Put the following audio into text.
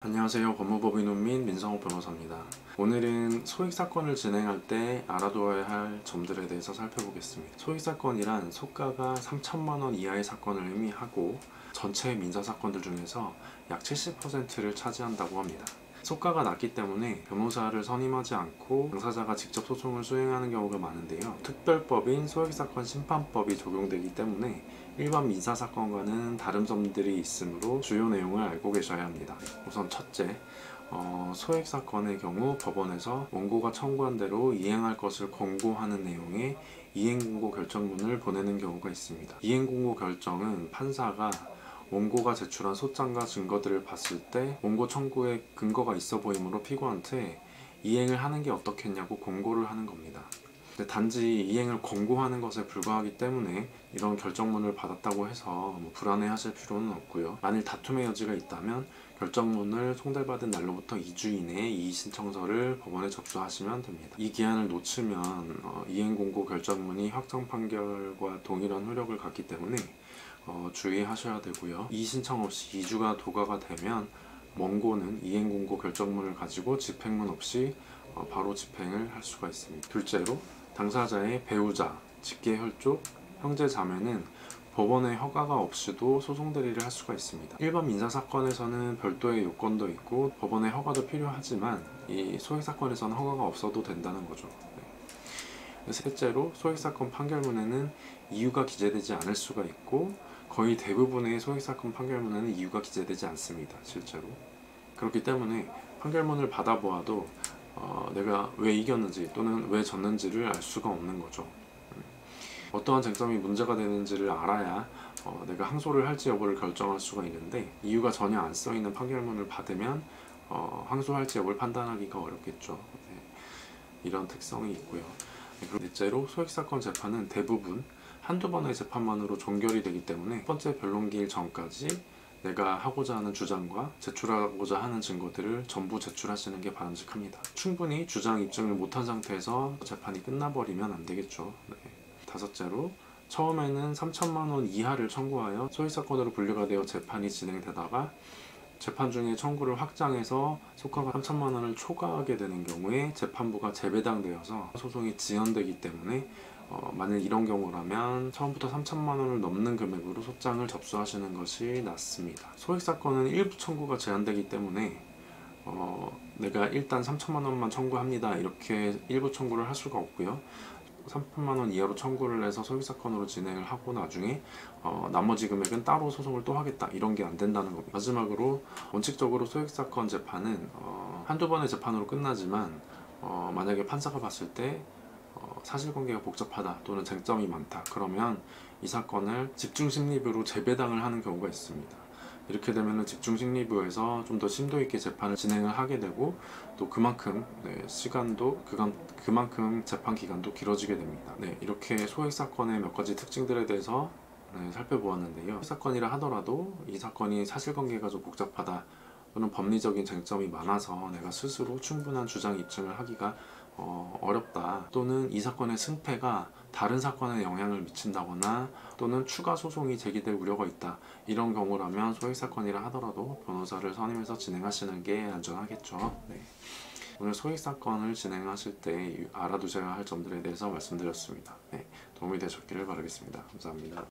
안녕하세요. 법무법인운민 민성호 변호사입니다. 오늘은 소익사건을 진행할 때 알아두어야 할 점들에 대해서 살펴보겠습니다. 소익사건이란 소가가 3천만 원 이하의 사건을 의미하고 전체 민사사건들 중에서 약 70%를 차지한다고 합니다. 소가가 낮기 때문에 변호사를 선임하지 않고 당사자가 직접 소송을 수행하는 경우가 많은데요. 특별법인 소익사건 심판법이 적용되기 때문에 일반 민사사건과는 다른 점들이 있으므로 주요 내용을 알고 계셔야 합니다. 우선 첫째, 소액사건의 경우 법원에서 원고가 청구한 대로 이행할 것을 권고하는 내용의 이행공고 결정문을 보내는 경우가 있습니다. 이행공고 결정은 판사가 원고가 제출한 소장과 증거들을 봤을 때 원고 청구에 근거가 있어 보이므로 피고한테 이행을 하는 게 어떻겠냐고 권고를 하는 겁니다. 단지 이행을 권고하는 것에 불과하기 때문에 이런 결정문을 받았다고 해서 불안해 하실 필요는 없고요. 만일 다툼의 여지가 있다면 결정문을 송달받은 날로부터 2주 이내에 이의신청서를 법원에 접수하시면 됩니다. 이 기한을 놓치면 이행공고 결정문이 확정 판결과 동일한 효력을 갖기 때문에 주의하셔야 되고요. 이의신청 없이 2주가 도과가 되면 원고는 이행공고 결정문을 가지고 집행문 없이 바로 집행을 할 수가 있습니다. 둘째로 당사자의 배우자, 직계혈족, 형제자매는 법원의 허가가 없이도 소송 대리를 할 수가 있습니다. 일반 민사사건에서는 별도의 요건도 있고 법원의 허가도 필요하지만 이 소액사건에서는 허가가 없어도 된다는 거죠. 셋째로 소액사건 판결문에는 이유가 기재되지 않을 수가 있고 거의 대부분의 소액사건 판결문에는 이유가 기재되지 않습니다. 실제로. 그렇기 때문에 판결문을 받아보아도 내가 왜 이겼는지 또는 왜 졌는지를 알 수가 없는 거죠. 어떠한 쟁점이 문제가 되는지를 알아야 내가 항소를 할지 여부를 결정할 수가 있는데 이유가 전혀 안 써있는 판결문을 받으면 항소할지 여부를 판단하기가 어렵겠죠. 이런 특성이 있고요. 그리고 넷째로 소액사건 재판은 대부분 한두 번의 재판만으로 종결이 되기 때문에 첫 번째 변론기일 전까지 내가 하고자 하는 주장과 제출하고자 하는 증거들을 전부 제출하시는 게 바람직합니다. 충분히 주장 입증을 못한 상태에서 재판이 끝나버리면 안 되겠죠. 다섯째로 처음에는 3천만 원 이하를 청구하여 소액사건으로 분류가 되어 재판이 진행되다가 재판 중에 청구를 확장해서 소가가 3천만 원을 초과하게 되는 경우에 재판부가 재배당되어서 소송이 지연되기 때문에 만약 이런 경우라면 처음부터 3천만 원을 넘는 금액으로 소장을 접수하시는 것이 낫습니다. 소액사건은 일부 청구가 제한되기 때문에 내가 일단 3천만 원만 청구합니다 이렇게 일부 청구를 할 수가 없고요. 3천만 원 이하로 청구를 해서 소액사건으로 진행을 하고 나중에 나머지 금액은 따로 소송을 또 하겠다 이런 게 안 된다는 겁니다. 마지막으로 원칙적으로 소액사건 재판은 한두 번의 재판으로 끝나지만 만약에 판사가 봤을 때 사실관계가 복잡하다 또는 쟁점이 많다 그러면 이 사건을 집중심리부로 재배당을 하는 경우가 있습니다. 이렇게 되면 집중심리부에서 좀 더 심도 있게 재판을 진행을 하게 되고 또 그만큼 시간도 그만큼 재판 기간도 길어지게 됩니다. 이렇게 소액사건의 몇 가지 특징들에 대해서 살펴보았는데요. 사건이라 하더라도 이 사건이 사실관계가 좀 복잡하다 또는 법리적인 쟁점이 많아서 내가 스스로 충분한 주장 입증을 하기가 어렵다 또는 이 사건의 승패가 다른 사건에 영향을 미친다거나 또는 추가 소송이 제기될 우려가 있다 이런 경우라면 소액사건이라 하더라도 변호사를 선임해서 진행하시는 게 안전하겠죠. 오늘 소액사건을 진행하실 때 알아두셔야 할 점들에 대해서 말씀드렸습니다. 도움이 되셨기를 바라겠습니다. 감사합니다.